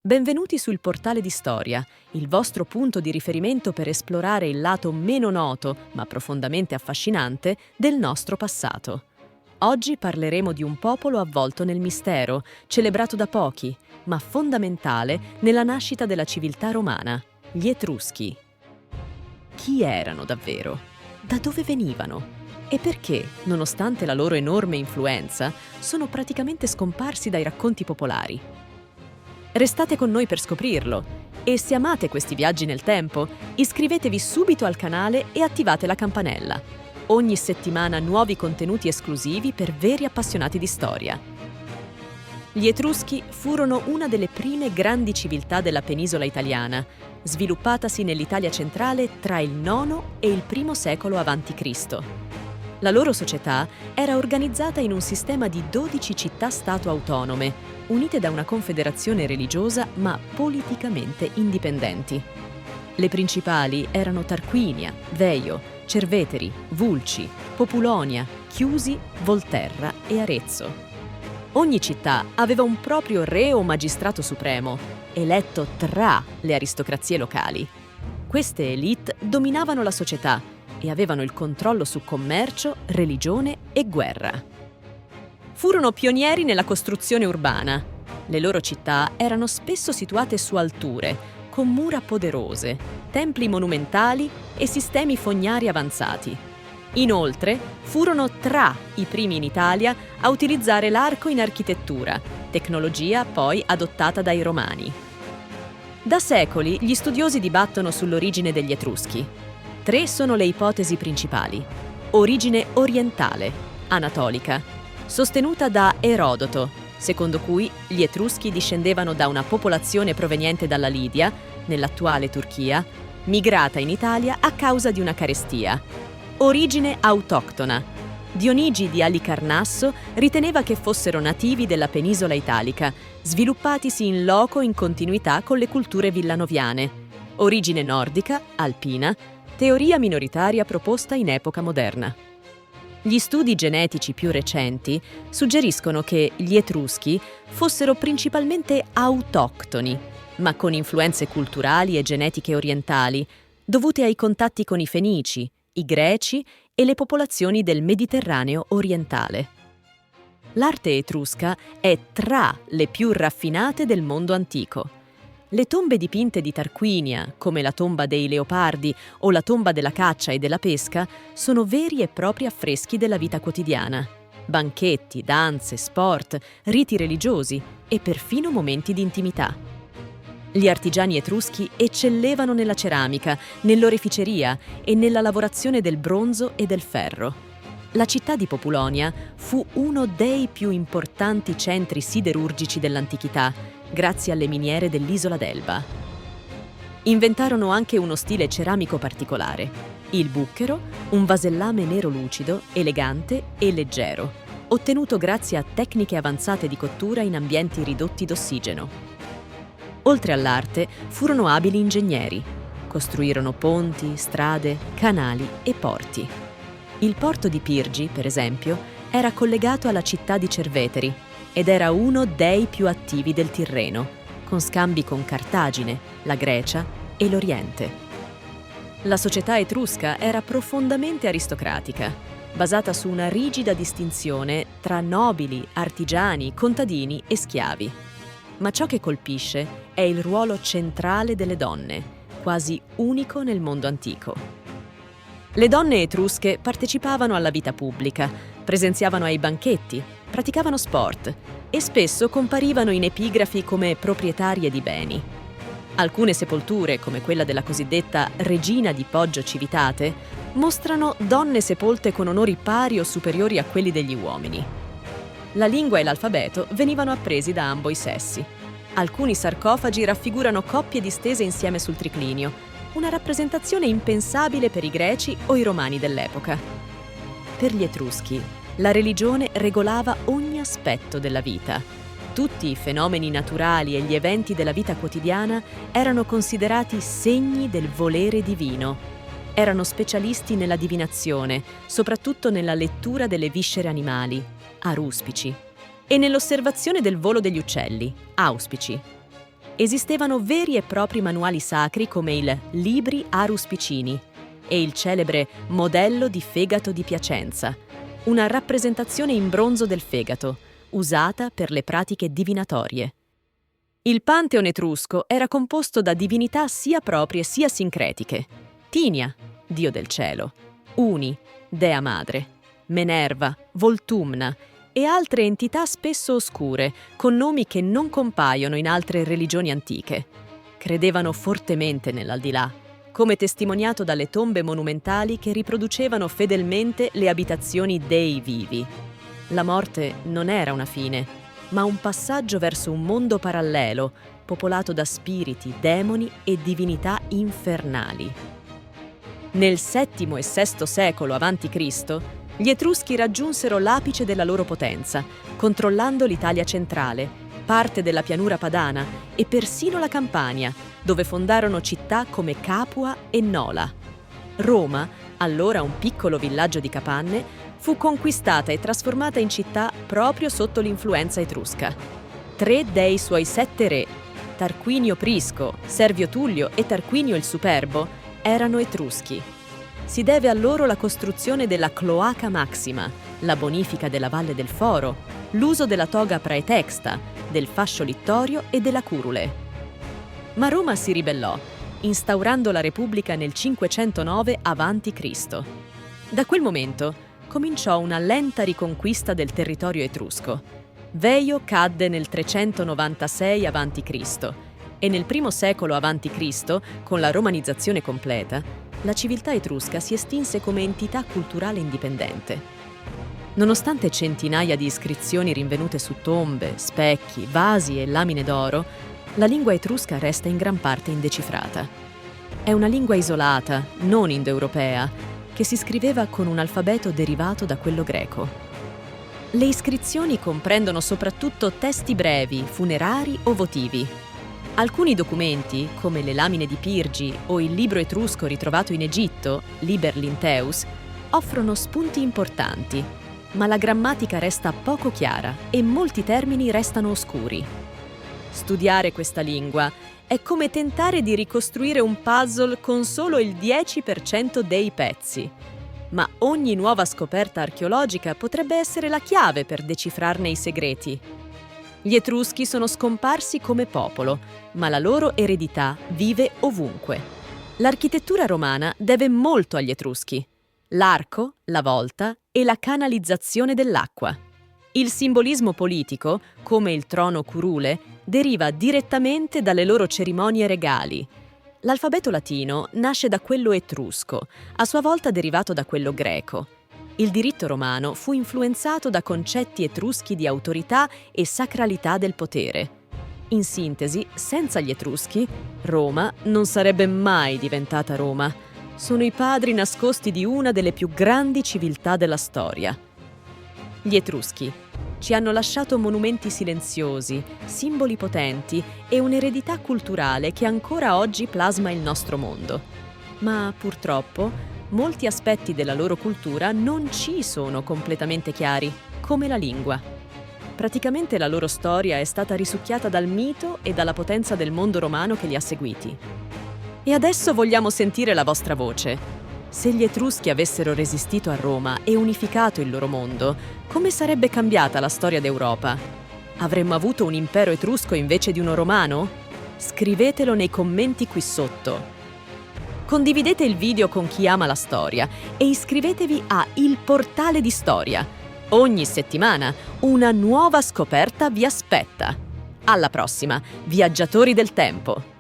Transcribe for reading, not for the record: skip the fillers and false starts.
Benvenuti sul Portale di Storia, il vostro punto di riferimento per esplorare il lato meno noto, ma profondamente affascinante, del nostro passato. Oggi parleremo di un popolo avvolto nel mistero, celebrato da pochi, ma fondamentale nella nascita della civiltà romana, gli Etruschi. Chi erano davvero? Da dove venivano? E perché, nonostante la loro enorme influenza, sono praticamente scomparsi dai racconti popolari? Restate con noi per scoprirlo e se amate questi viaggi nel tempo, iscrivetevi subito al canale e attivate la campanella. Ogni settimana nuovi contenuti esclusivi per veri appassionati di storia. Gli Etruschi furono una delle prime grandi civiltà della penisola italiana, sviluppatasi nell'Italia centrale tra il IX e il I secolo a.C. La loro società era organizzata in un sistema di 12 città-stato autonome, unite da una confederazione religiosa ma politicamente indipendenti. Le principali erano Tarquinia, Veio, Cerveteri, Vulci, Populonia, Chiusi, Volterra e Arezzo. Ogni città aveva un proprio re o magistrato supremo, eletto tra le aristocrazie locali. Queste élite dominavano la società e avevano il controllo su commercio, religione e guerra. Furono pionieri nella costruzione urbana. Le loro città erano spesso situate su alture, con mura poderose, templi monumentali e sistemi fognari avanzati. Inoltre, furono tra i primi in Italia a utilizzare l'arco in architettura, tecnologia poi adottata dai Romani. Da secoli gli studiosi dibattono sull'origine degli Etruschi. 3 sono le ipotesi principali. Origine orientale, anatolica, sostenuta da Erodoto, secondo cui gli Etruschi discendevano da una popolazione proveniente dalla Lidia, nell'attuale Turchia, migrata in Italia a causa di una carestia. Origine autoctona. Dionigi di Alicarnasso riteneva che fossero nativi della penisola italica, sviluppatisi in loco in continuità con le culture villanoviane. Origine nordica, alpina, teoria minoritaria proposta in epoca moderna. Gli studi genetici più recenti suggeriscono che gli Etruschi fossero principalmente autoctoni, ma con influenze culturali e genetiche orientali, dovute ai contatti con i Fenici, i Greci e le popolazioni del Mediterraneo orientale. L'arte etrusca è tra le più raffinate del mondo antico. Le tombe dipinte di Tarquinia, come la tomba dei Leopardi o la tomba della caccia e della pesca, sono veri e propri affreschi della vita quotidiana. Banchetti, danze, sport, riti religiosi e perfino momenti di intimità. Gli artigiani etruschi eccellevano nella ceramica, nell'oreficeria e nella lavorazione del bronzo e del ferro. La città di Populonia fu uno dei più importanti centri siderurgici dell'antichità, grazie alle miniere dell'isola d'Elba. Inventarono anche uno stile ceramico particolare, il bucchero, un vasellame nero lucido, elegante e leggero, ottenuto grazie a tecniche avanzate di cottura in ambienti ridotti d'ossigeno. Oltre all'arte, furono abili ingegneri. Costruirono ponti, strade, canali e porti. Il porto di Pirgi, per esempio, era collegato alla città di Cerveteri ed era uno dei più attivi del Tirreno, con scambi con Cartagine, la Grecia e l'Oriente. La società etrusca era profondamente aristocratica, basata su una rigida distinzione tra nobili, artigiani, contadini e schiavi. Ma ciò che colpisce è il ruolo centrale delle donne, quasi unico nel mondo antico. Le donne etrusche partecipavano alla vita pubblica, presenziavano ai banchetti, praticavano sport e spesso comparivano in epigrafi come proprietarie di beni. Alcune sepolture, come quella della cosiddetta Regina di Poggio Civitate, mostrano donne sepolte con onori pari o superiori a quelli degli uomini. La lingua e l'alfabeto venivano appresi da ambo i sessi. Alcuni sarcofagi raffigurano coppie distese insieme sul triclinio, una rappresentazione impensabile per i greci o i romani dell'epoca. Per gli Etruschi, la religione regolava ogni aspetto della vita. Tutti i fenomeni naturali e gli eventi della vita quotidiana erano considerati segni del volere divino. Erano specialisti nella divinazione, soprattutto nella lettura delle viscere animali, aruspici, e nell'osservazione del volo degli uccelli, auspici. Esistevano veri e propri manuali sacri come il Libri Arus Picini e il celebre Modello di fegato di Piacenza, una rappresentazione in bronzo del fegato, usata per le pratiche divinatorie. Il pantheon etrusco era composto da divinità sia proprie sia sincretiche. Tinia, dio del cielo, Uni, dea madre, Minerva, Voltumna e altre entità spesso oscure, con nomi che non compaiono in altre religioni antiche. Credevano fortemente nell'aldilà, come testimoniato dalle tombe monumentali che riproducevano fedelmente le abitazioni dei vivi. La morte non era una fine, ma un passaggio verso un mondo parallelo, popolato da spiriti, demoni e divinità infernali. Nel VII e VI secolo a.C., gli Etruschi raggiunsero l'apice della loro potenza, controllando l'Italia centrale, parte della pianura padana e persino la Campania, dove fondarono città come Capua e Nola. Roma, allora un piccolo villaggio di capanne, fu conquistata e trasformata in città proprio sotto l'influenza etrusca. 3 dei suoi 7 re, Tarquinio Prisco, Servio Tullio e Tarquinio il Superbo, erano etruschi. Si deve a loro la costruzione della Cloaca Maxima, la bonifica della Valle del Foro, l'uso della toga praetexta, del fascio littorio e della curule. Ma Roma si ribellò, instaurando la Repubblica nel 509 a.C. Da quel momento cominciò una lenta riconquista del territorio etrusco. Veio cadde nel 396 a.C. e nel I secolo a.C., con la romanizzazione completa, la civiltà etrusca si estinse come entità culturale indipendente. Nonostante centinaia di iscrizioni rinvenute su tombe, specchi, vasi e lamine d'oro, la lingua etrusca resta in gran parte indecifrata. È una lingua isolata, non indoeuropea, che si scriveva con un alfabeto derivato da quello greco. Le iscrizioni comprendono soprattutto testi brevi, funerari o votivi. Alcuni documenti, come le lamine di Pirgi o il libro etrusco ritrovato in Egitto, Liber Linteus, offrono spunti importanti, ma la grammatica resta poco chiara e molti termini restano oscuri. Studiare questa lingua è come tentare di ricostruire un puzzle con solo il 10% dei pezzi. Ma ogni nuova scoperta archeologica potrebbe essere la chiave per decifrarne i segreti. Gli Etruschi sono scomparsi come popolo, ma la loro eredità vive ovunque. L'architettura romana deve molto agli Etruschi: l'arco, la volta e la canalizzazione dell'acqua. Il simbolismo politico, come il trono curule, deriva direttamente dalle loro cerimonie regali. L'alfabeto latino nasce da quello etrusco, a sua volta derivato da quello greco. Il diritto romano fu influenzato da concetti etruschi di autorità e sacralità del potere. In sintesi, senza gli Etruschi, Roma non sarebbe mai diventata Roma. Sono i padri nascosti di una delle più grandi civiltà della storia. Gli Etruschi ci hanno lasciato monumenti silenziosi, simboli potenti e un'eredità culturale che ancora oggi plasma il nostro mondo. Ma purtroppo molti aspetti della loro cultura non ci sono completamente chiari, come la lingua. Praticamente la loro storia è stata risucchiata dal mito e dalla potenza del mondo romano che li ha seguiti. E adesso vogliamo sentire la vostra voce. Se gli Etruschi avessero resistito a Roma e unificato il loro mondo, come sarebbe cambiata la storia d'Europa? Avremmo avuto un impero etrusco invece di uno romano? Scrivetelo nei commenti qui sotto. Condividete il video con chi ama la storia e iscrivetevi a Il Portale di Storia. Ogni settimana una nuova scoperta vi aspetta. Alla prossima, viaggiatori del tempo!